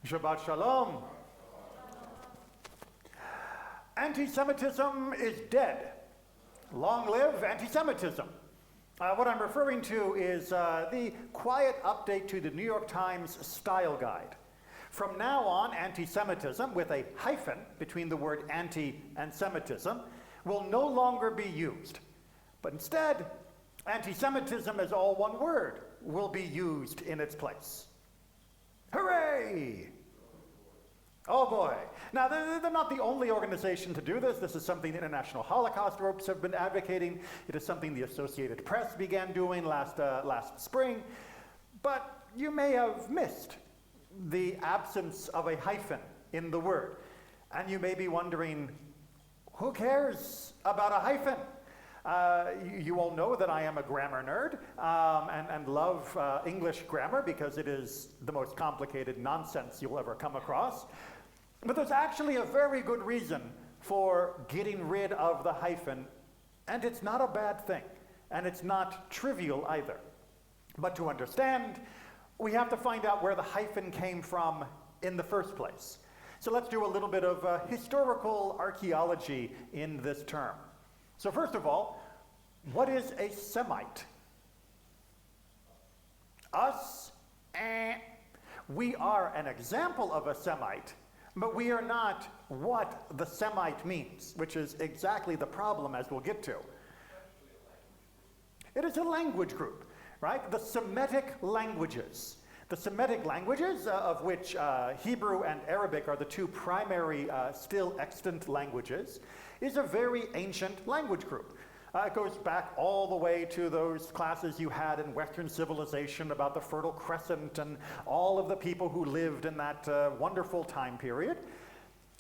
Shabbat Shalom. Anti-Semitism is dead. Long live anti-Semitism. What I'm referring to is the quiet update to the New York Times style guide. From now on, anti-Semitism, with a hyphen between the word anti and Semitism, will no longer be used. But instead, anti-Semitism as all one word will be used in its place. Hooray! Oh boy. Now, they're not the only organization to do this. This is something the International Holocaust groups have been advocating. It is something the Associated Press began doing last spring. But you may have missed the absence of a hyphen in the word. And you may be wondering, who cares about a hyphen? You all know that I am a grammar nerd and love English grammar because it is the most complicated nonsense you'll ever come across. But there's actually a very good reason for getting rid of the hyphen, and it's not a bad thing, and it's not trivial either. But to understand, we have to find out where the hyphen came from in the first place. So let's do a little bit of historical archaeology in this term. So first of all, what is a Semite? Us? We are an example of a Semite, but we are not what the Semite means, which is exactly the problem, as we'll get to. It is a language group, right? The Semitic languages. The Semitic languages, of which Hebrew and Arabic are the two primary still extant languages, is a very ancient language group. It goes back all the way to those classes you had in Western civilization about the Fertile Crescent and all of the people who lived in that wonderful time period.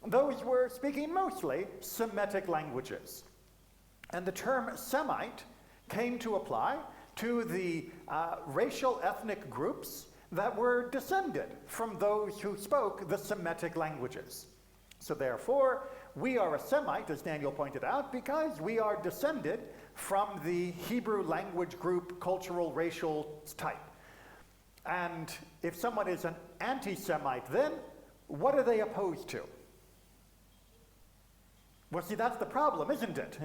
Those were speaking mostly Semitic languages. And the term Semite came to apply to the racial ethnic groups that were descended from those who spoke the Semitic languages. So therefore, we are a Semite, as Daniel pointed out, because we are descended from the Hebrew language group cultural racial type. And if someone is an anti-Semite, then what are they opposed to? Well, see, that's the problem, isn't it?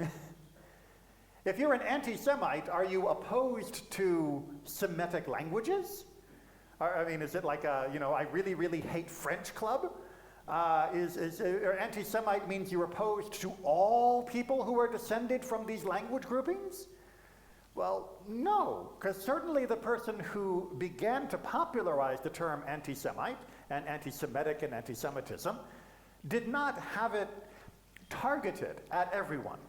If you're an anti-Semite, are you opposed to Semitic languages? I mean, is it like a, I really, really hate French club? Or anti-Semite means you're opposed to all people who are descended from these language groupings? Well, no, because certainly the person who began to popularize the term anti-Semite and anti-Semitic and anti-Semitism did not have it targeted at everyone.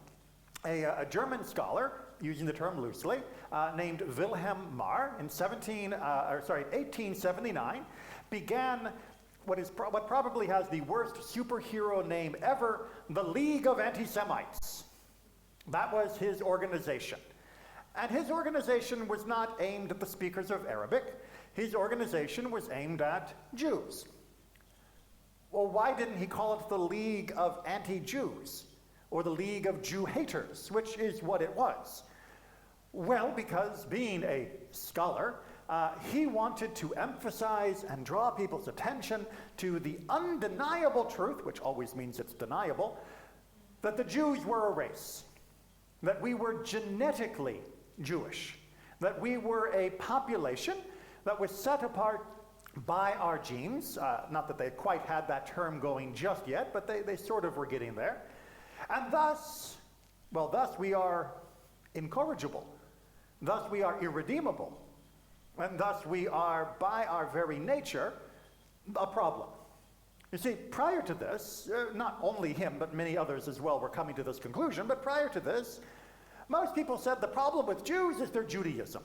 A German scholar, using the term loosely, named Wilhelm Marr in 1879 began what probably has the worst superhero name ever, the League of Anti-Semites. That was his organization. And his organization was not aimed at the speakers of Arabic. His organization was aimed at Jews. Well, why didn't he call it the League of Anti-Jews or the League of Jew-haters, which is what it was? Well, because being a scholar, he wanted to emphasize and draw people's attention to the undeniable truth, which always means it's deniable, that the Jews were a race, that we were genetically Jewish, that we were a population that was set apart by our genes, not that they quite had that term going just yet, but they sort of were getting there. And thus we are incorrigible, thus we are irredeemable, and thus we are, by our very nature, a problem. You see, prior to this, not only him, but many others as well were coming to this conclusion, but prior to this, most people said the problem with Jews is their Judaism,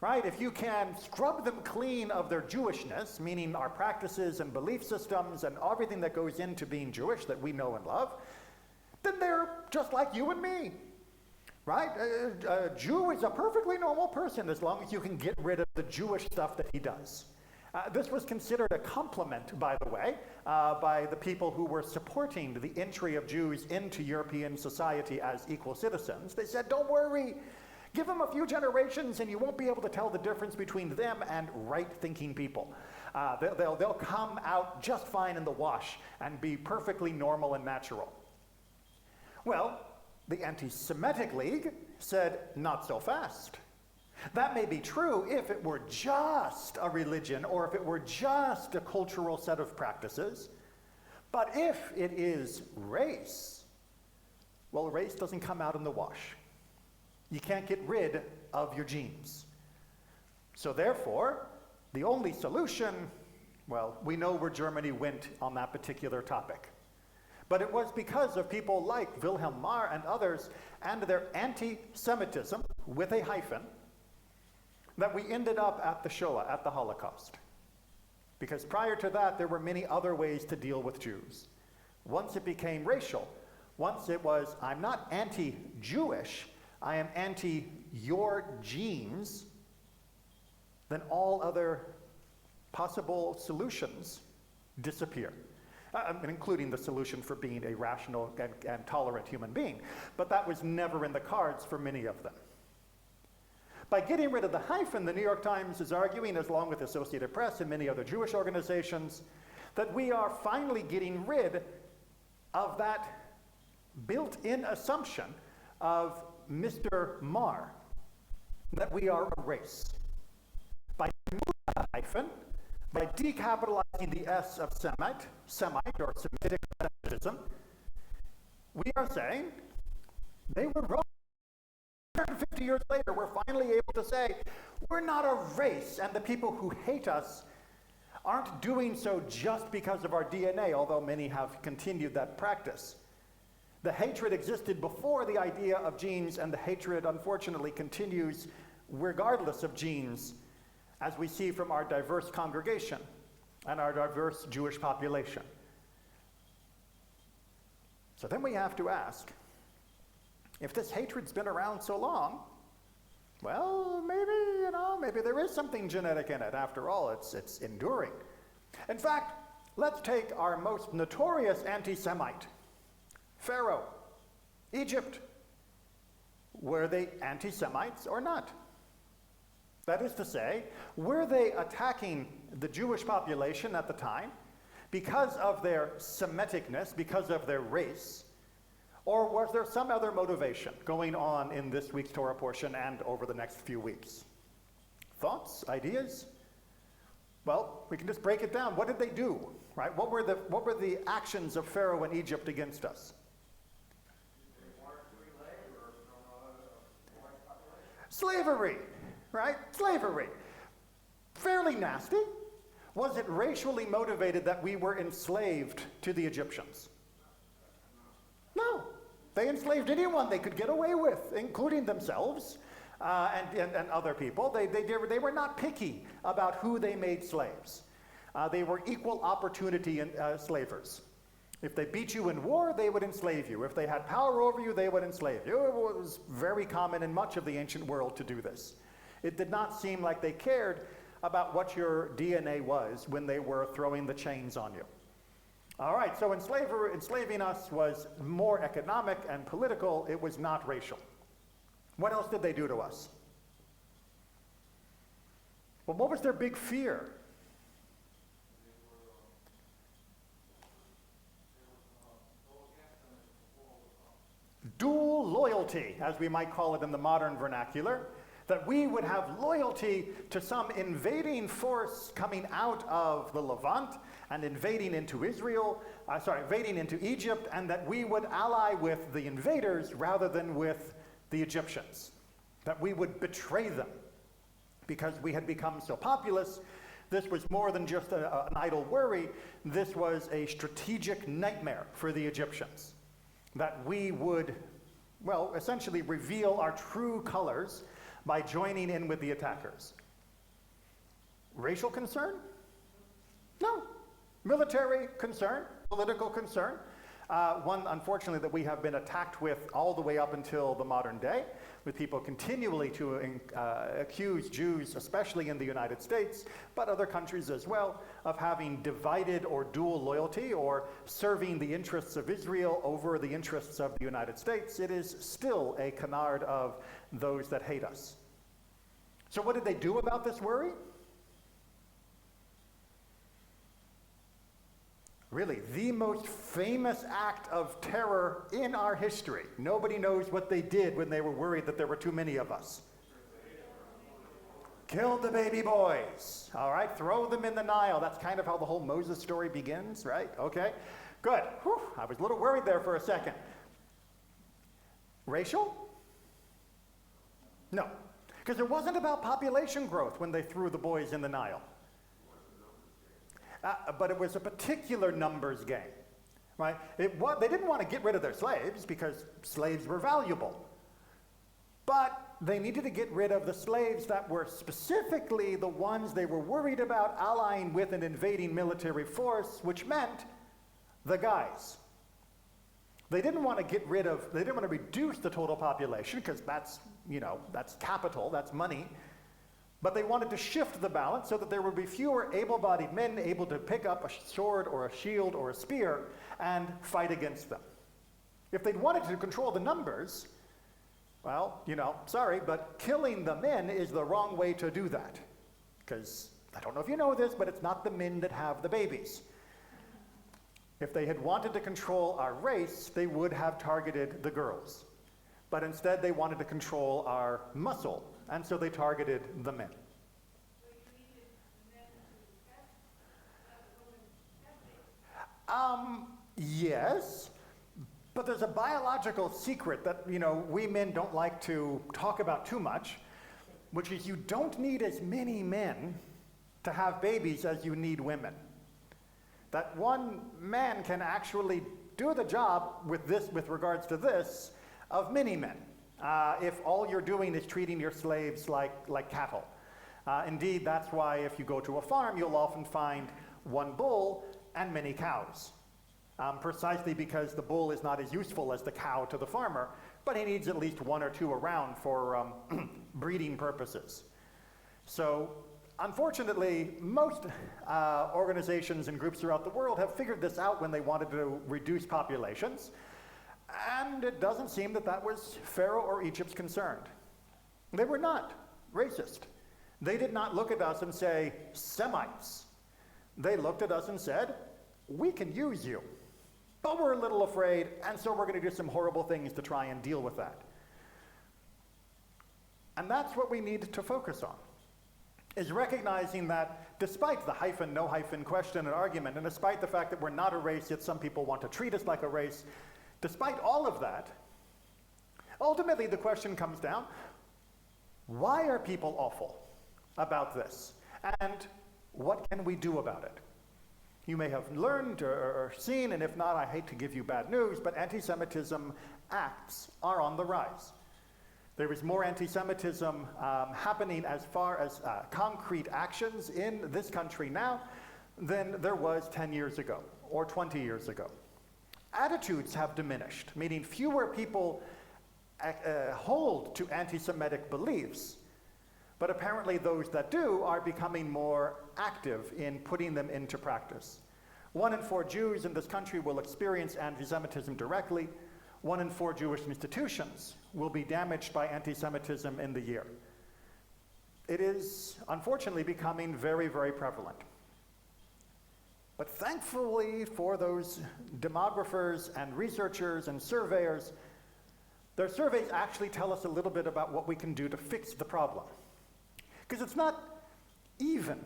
right? If you can scrub them clean of their Jewishness, meaning our practices and belief systems and everything that goes into being Jewish that we know and love, then they're just like you and me. Right? A Jew is a perfectly normal person as long as you can get rid of the Jewish stuff that he does. This was considered a compliment, by the way, by the people who were supporting the entry of Jews into European society as equal citizens. They said, don't worry, give them a few generations and you won't be able to tell the difference between them and right-thinking people. They'll come out just fine in the wash and be perfectly normal and natural. Well, the Anti-Semitic League said, not so fast. That may be true if it were just a religion or if it were just a cultural set of practices. But if it is race, well, race doesn't come out in the wash. You can't get rid of your genes. So therefore, the only solution, well, we know where Germany went on that particular topic. But it was because of people like Wilhelm Marr and others and their anti-Semitism, with a hyphen, that we ended up at the Shoah, at the Holocaust. Because prior to that, there were many other ways to deal with Jews. Once it became racial, once it was, I'm not anti-Jewish, I am anti-your genes, then all other possible solutions disappear. Including the solution for being a rational and tolerant human being. But that was never in the cards for many of them. By getting rid of the hyphen, the New York Times is arguing, as along with the Associated Press and many other Jewish organizations, that we are finally getting rid of that built-in assumption of Mr. Marr, that we are a race. By removing the hyphen, by decapitalizing the S of Semite or Semitic Semitism, we are saying they were wrong. 150 years later, we're finally able to say, we're not a race, and the people who hate us aren't doing so just because of our DNA, although many have continued that practice. The hatred existed before the idea of genes, and the hatred, unfortunately, continues regardless of genes, as we see from our diverse congregation and our diverse Jewish population. So then we have to ask, if this hatred's been around so long, well, maybe there is something genetic in it. After all, it's enduring. In fact, let's take our most notorious anti-Semite, Pharaoh, Egypt. Were they anti-Semites or not? That is to say, were they attacking the Jewish population at the time because of their Semiticness, because of their race, or was there some other motivation going on in this week's Torah portion and over the next few weeks? Thoughts? Ideas? Well, we can just break it down. What did they do? Right? What were the actions of Pharaoh in Egypt against us? Slavery, right? Slavery. Fairly nasty. Was it racially motivated that we were enslaved to the Egyptians? No. They enslaved anyone they could get away with, including themselves and other people. They were not picky about who they made slaves. They were equal opportunity slavers. If they beat you in war, they would enslave you. If they had power over you, they would enslave you. It was very common in much of the ancient world to do this. It did not seem like they cared about what your DNA was when they were throwing the chains on you. All right, so enslaving us was more economic and political. It was not racial. What else did they do to us? Well, what was their big fear? Dual loyalty, as we might call it in the modern vernacular, that we would have loyalty to some invading force coming out of the Levant and invading into Egypt, and that we would ally with the invaders rather than with the Egyptians, that we would betray them because we had become so populous. This was more than just an idle worry. This was a strategic nightmare for the Egyptians, that we would, well, essentially reveal our true colors by joining in with the attackers. Racial concern? No. Military concern, political concern. One, unfortunately, that we have been attacked with all the way up until the modern day, with people continually to accuse Jews, especially in the United States, but other countries as well, of having divided or dual loyalty or serving the interests of Israel over the interests of the United States. It is still a canard of those that hate us. So what did they do about this worry? Really, the most famous act of terror in our history. Nobody knows what they did when they were worried that there were too many of us. Killed the baby boys. All right, throw them in the Nile. That's kind of how the whole Moses story begins, right? Okay, good. Whew, I was a little worried there for a second. Racial? No, because it wasn't about population growth when they threw the boys in the Nile. But it was a particular numbers game, right? They didn't want to get rid of their slaves because slaves were valuable. But they needed to get rid of the slaves that were specifically the ones they were worried about allying with an invading military force, which meant the guys. They didn't want to they didn't want to reduce the total population because that's capital, that's money. But they wanted to shift the balance so that there would be fewer able-bodied men able to pick up a sword or a shield or a spear and fight against them. If they'd wanted to control the numbers, well, sorry, but killing the men is the wrong way to do that. Because, I don't know if you know this, but it's not the men that have the babies. If they had wanted to control our race, they would have targeted the girls. But instead, they wanted to control our muscle, and so they targeted the men. Yes, but there's a biological secret that, we men don't like to talk about too much, which is you don't need as many men to have babies as you need women. That one man can actually do the job with regards to this of many men, if all you're doing is treating your slaves like cattle. Indeed, that's why if you go to a farm, you'll often find one bull and many cows, precisely because the bull is not as useful as the cow to the farmer, but he needs at least one or two around for breeding purposes. So, unfortunately, most organizations and groups throughout the world have figured this out when they wanted to reduce populations, and it doesn't seem that was Pharaoh or Egypt's concerned. They were not racist. They did not look at us and say, Semites. They looked at us and said, we can use you, but we're a little afraid, and so we're going to do some horrible things to try and deal with that. And that's what we need to focus on, is recognizing that despite the hyphen, no hyphen question and argument, and despite the fact that we're not a race, yet some people want to treat us like a race, despite all of that, ultimately the question comes down, why are people awful about this? And what can we do about it? You may have learned or seen, and if not, I hate to give you bad news, but anti-Semitism acts are on the rise. There is more anti-Semitism happening as far as concrete actions in this country now than there was 10 years ago or 20 years ago. Attitudes have diminished, meaning fewer people hold to anti-Semitic beliefs, but apparently those that do are becoming more active in putting them into practice. 1 in 4 Jews in this country will experience anti-Semitism directly. 1 in 4 Jewish institutions will be damaged by anti-Semitism in the year. It is unfortunately becoming very, very prevalent. But thankfully for those demographers and researchers and surveyors, their surveys actually tell us a little bit about what we can do to fix the problem. Because it's not even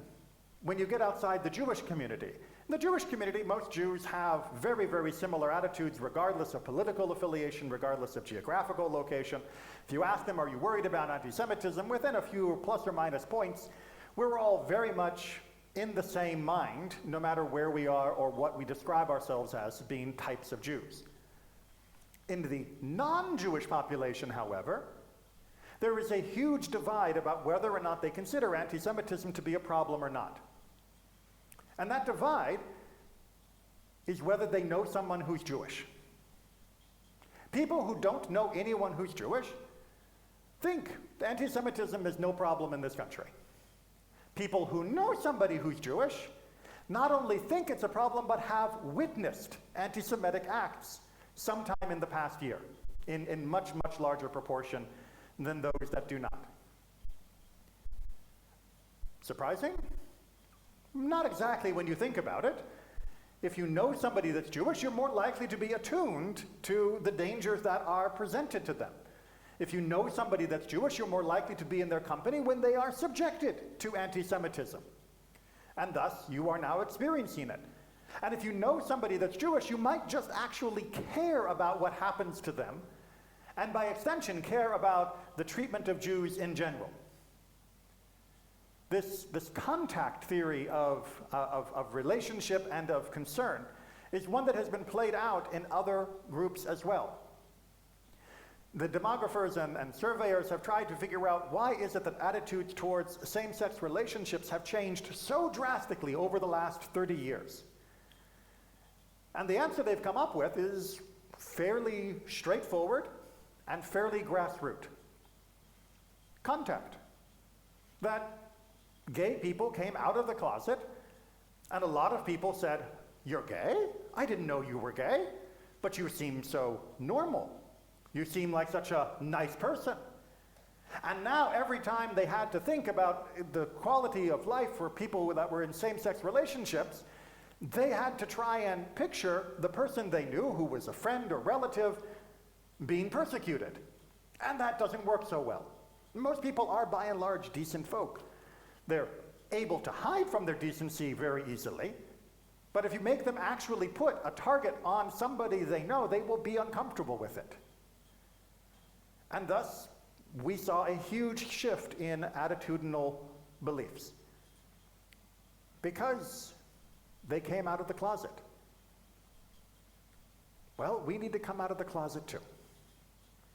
when you get outside the Jewish community. In the Jewish community, most Jews have very, very similar attitudes regardless of political affiliation, regardless of geographical location. If you ask them, are you worried about anti-Semitism, within a few plus or minus points, we're all very much in the same mind, no matter where we are or what we describe ourselves as being types of Jews. In the non-Jewish population, however, there is a huge divide about whether or not they consider anti-Semitism to be a problem or not. And that divide is whether they know someone who's Jewish. People who don't know anyone who's Jewish think anti-Semitism is no problem in this country. People who know somebody who's Jewish not only think it's a problem, but have witnessed anti-Semitic acts sometime in the past year, in much, much larger proportion than those that do not. Surprising? Not exactly when you think about it. If you know somebody that's Jewish, you're more likely to be attuned to the dangers that are presented to them. If you know somebody that's Jewish, you're more likely to be in their company when they are subjected to anti-Semitism. And thus, you are now experiencing it. And if you know somebody that's Jewish, you might just actually care about what happens to them, and by extension, care about the treatment of Jews in general. This contact theory of relationship and of concern is one that has been played out in other groups as well. The demographers and surveyors have tried to figure out why is it that attitudes towards same-sex relationships have changed so drastically over the last 30 years. And the answer they've come up with is fairly straightforward and fairly grassroots. Contact. That gay people came out of the closet, and a lot of people said, "You're gay? I didn't know you were gay, but you seem so normal. You seem like such a nice person." And now every time they had to think about the quality of life for people that were in same-sex relationships, they had to try and picture the person they knew who was a friend or relative being persecuted. And that doesn't work so well. Most people are by and large decent folk. They're able to hide from their decency very easily, but if you make them actually put a target on somebody they know, they will be uncomfortable with it. And thus, we saw a huge shift in attitudinal beliefs because they came out of the closet. Well, we need to come out of the closet too.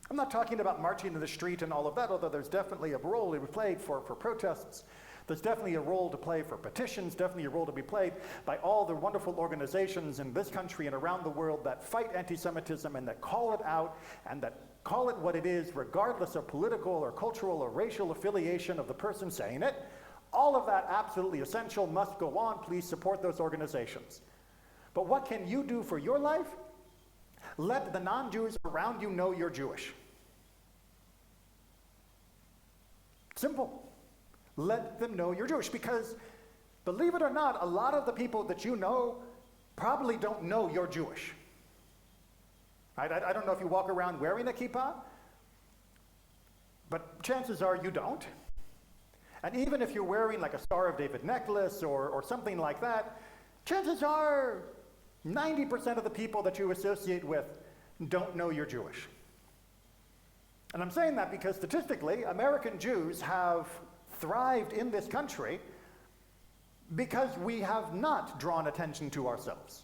I'm not talking about marching in the street and all of that, although there's definitely a role to be played for protests. There's definitely a role to play for petitions, definitely a role to be played by all the wonderful organizations in this country and around the world that fight anti-Semitism and that call it out and that call it what it is, regardless of political or cultural or racial affiliation of the person saying it. All of that absolutely essential, must go on. Please support those organizations. But what can you do for your life? Let the non-Jews around you know you're Jewish. Simple. Let them know you're Jewish, because believe it or not, a lot of the people that you know probably don't know you're Jewish. Right? I don't know if you walk around wearing a kippah, but chances are you don't. And even if you're wearing like a Star of David necklace or something like that, chances are 90% of the people that you associate with don't know you're Jewish. And I'm saying that because statistically, American Jews have thrived in this country because we have not drawn attention to ourselves.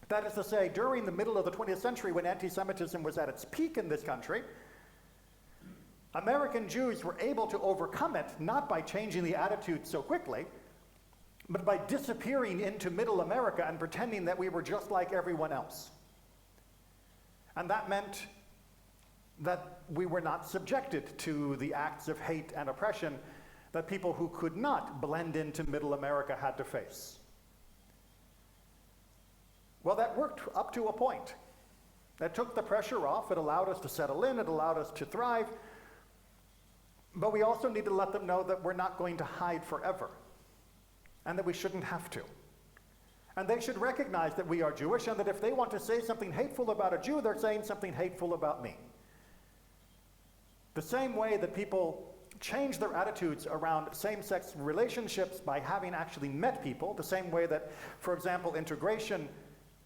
That is to say, during the middle of the 20th century, when anti-Semitism was at its peak in this country, American Jews were able to overcome it not by changing the attitude so quickly, but by disappearing into middle America and pretending that we were just like everyone else. And that meant that we were not subjected to the acts of hate and oppression that people who could not blend into middle America had to face. Well, that worked up to a point. That took the pressure off. It allowed us to settle in. It allowed us to thrive. But we also need to let them know that we're not going to hide forever, and that we shouldn't have to. And they should recognize that we are Jewish, and that if they want to say something hateful about a Jew, they're saying something hateful about me. The same way that people change their attitudes around same-sex relationships by having actually met people, the same way that, for example, integration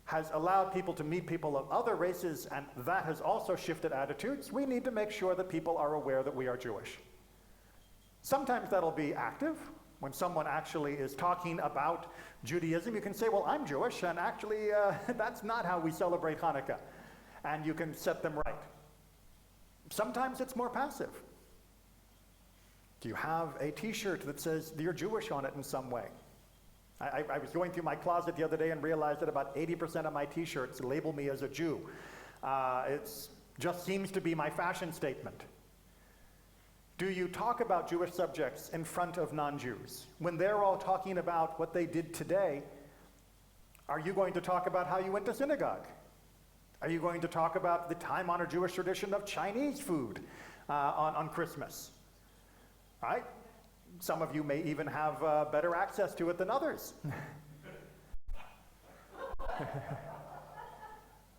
has allowed people to meet people of other races, and that has also shifted attitudes, we need to make sure that people are aware that we are Jewish. Sometimes that'll be active. When someone actually is talking about Judaism, you can say, well, I'm Jewish, and actually that's not how we celebrate Hanukkah. And you can set them right. Sometimes it's more passive. Do you have a t-shirt that says you're Jewish on it in some way? I was going through my closet the other day and realized that about 80% of my t-shirts label me as a Jew. It just seems to be my fashion statement. Do you talk about Jewish subjects in front of non-Jews? When they're all talking about what they did today, are you going to talk about how you went to synagogue? Are you going to talk about the time-honored Jewish tradition of Chinese food on Christmas? Right? Some of you may even have better access to it than others.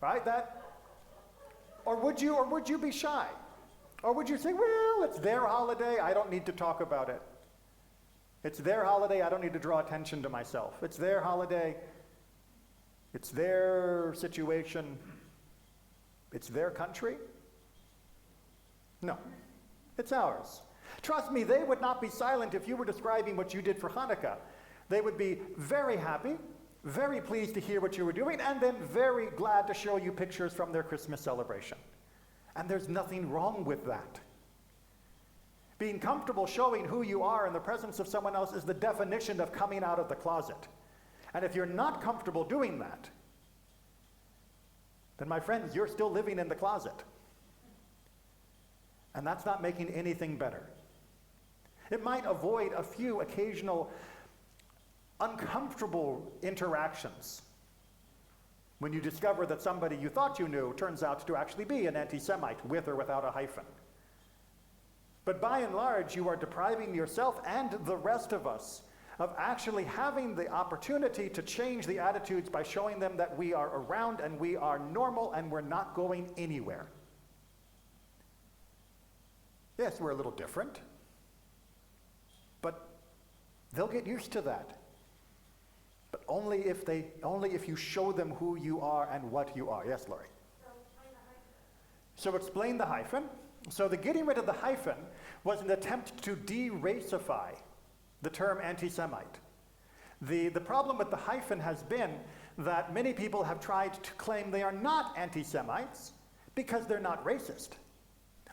Right? Or would you be shy? Or would you say, well, it's their holiday, I don't need to talk about it. It's their holiday, I don't need to draw attention to myself. It's their holiday, it's their situation, it's their country? No, it's ours. Trust me, they would not be silent if you were describing what you did for Hanukkah. They would be very happy, very pleased to hear what you were doing, and then very glad to show you pictures from their Christmas celebration. And there's nothing wrong with that. Being comfortable showing who you are in the presence of someone else is the definition of coming out of the closet. And if you're not comfortable doing that, then my friends, you're still living in the closet. And that's not making anything better. It might avoid a few occasional uncomfortable interactions when you discover that somebody you thought you knew turns out to actually be an anti-Semite, with or without a hyphen. But by and large, you are depriving yourself and the rest of us of actually having the opportunity to change the attitudes by showing them that we are around and we are normal and we're not going anywhere. Yes, we're a little different, but they'll get used to that. But only if you show them who you are and what you are. Yes, Laurie? So explain the hyphen. So the getting rid of the hyphen was an attempt to de-racify the term anti-Semite. The problem with the hyphen has been that many people have tried to claim they are not anti-Semites because they're not racist.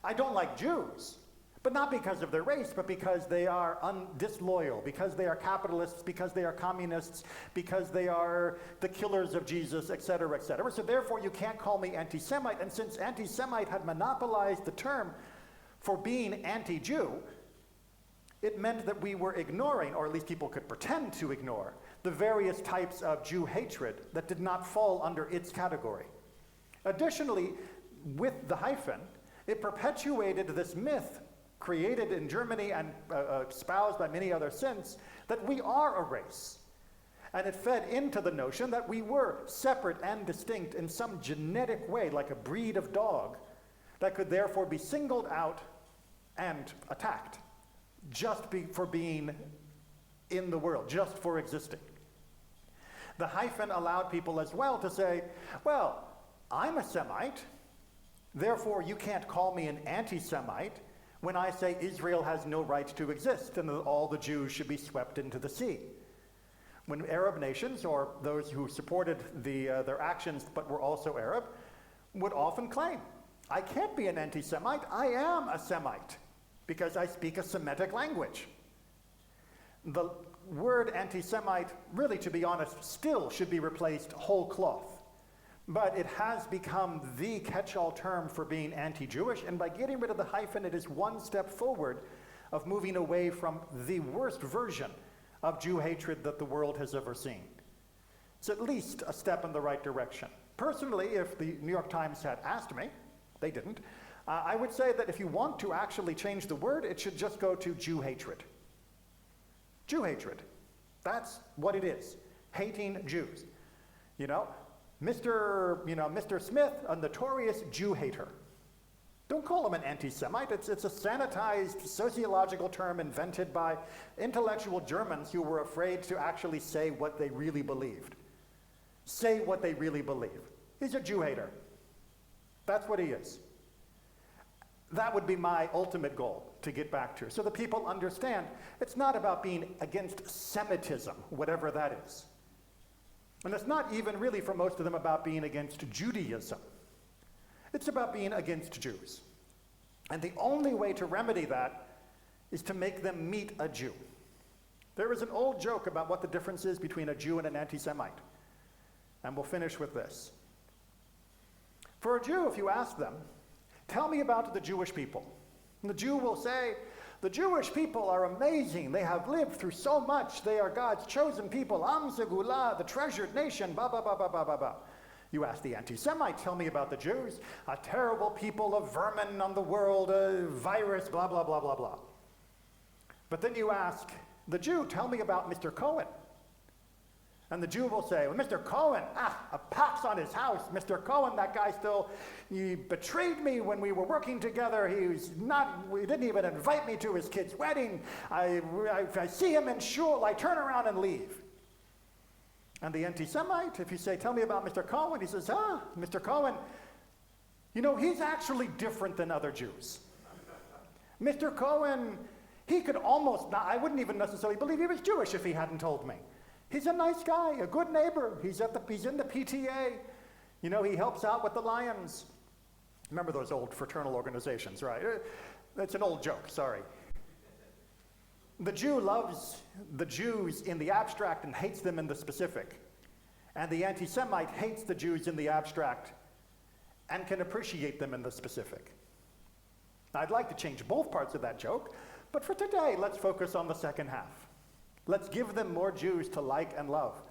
I don't like Jews, but not because of their race, but because they are disloyal, because they are capitalists, because they are communists, because they are the killers of Jesus, etc., etc. So therefore you can't call me anti-Semite, and since anti-Semite had monopolized the term for being anti-Jew, it meant that we were ignoring, or at least people could pretend to ignore, the various types of Jew hatred that did not fall under its category. Additionally, with the hyphen, it perpetuated this myth created in Germany and espoused by many others since, that we are a race. And it fed into the notion that we were separate and distinct in some genetic way, like a breed of dog, that could therefore be singled out and attacked, for being in the world, just for existing. The hyphen allowed people as well to say, well, I'm a Semite, therefore you can't call me an anti-Semite when I say Israel has no right to exist and that all the Jews should be swept into the sea. When Arab nations, or those who supported their actions but were also Arab, would often claim, I can't be an anti-Semite, I am a Semite, because I speak a Semitic language. The word anti-Semite, really, to be honest, still should be replaced whole cloth. But it has become the catch-all term for being anti-Jewish, and by getting rid of the hyphen, it is one step forward of moving away from the worst version of Jew hatred that the world has ever seen. It's at least a step in the right direction. Personally, if the New York Times had asked me, they didn't, I would say that if you want to actually change the word, it should just go to Jew hatred. Jew hatred. That's what it is. Hating Jews. Mr. Smith, a notorious Jew hater. Don't call him an anti-Semite. It's a sanitized sociological term invented by intellectual Germans who were afraid to actually say what they really believed. Say what they really believe. He's a Jew hater. That's what he is. That would be my ultimate goal to get back to, so that people understand it's not about being against Semitism, whatever that is. And it's not even really, for most of them, about being against Judaism. It's about being against Jews. And the only way to remedy that is to make them meet a Jew. There is an old joke about what the difference is between a Jew and an anti-Semite. And we'll finish with this. For a Jew, if you ask them, tell me about the Jewish people. And the Jew will say, the Jewish people are amazing. They have lived through so much. They are God's chosen people. Am Segula, the treasured nation, ba ba ba ba ba ba ba. You ask the anti-Semite, tell me about the Jews. A terrible people, of vermin on the world, a virus, blah, blah, blah, blah, blah. But then you ask the Jew, tell me about Mr. Cohen. And the Jew will say, well, Mr. Cohen, a pox on his house. Mr. Cohen, that guy he betrayed me when we were working together. He didn't even invite me to his kid's wedding. If I see him in shul, I turn around and leave. And the anti-Semite, if you say, tell me about Mr. Cohen, he says, Mr. Cohen, he's actually different than other Jews. Mr. Cohen, he could almost not, I wouldn't even necessarily believe he was Jewish if he hadn't told me. He's a nice guy, a good neighbor. He's in the PTA. He helps out with the Lions. Remember those old fraternal organizations, right? That's an old joke, sorry. The Jew loves the Jews in the abstract and hates them in the specific. And the anti-Semite hates the Jews in the abstract and can appreciate them in the specific. Now, I'd like to change both parts of that joke, but for today, let's focus on the second half. Let's give them more Jews to like and love.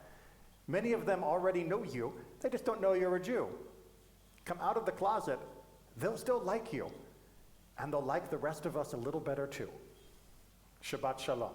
Many of them already know you, they just don't know you're a Jew. Come out of the closet, they'll still like you, and they'll like the rest of us a little better too. Shabbat Shalom.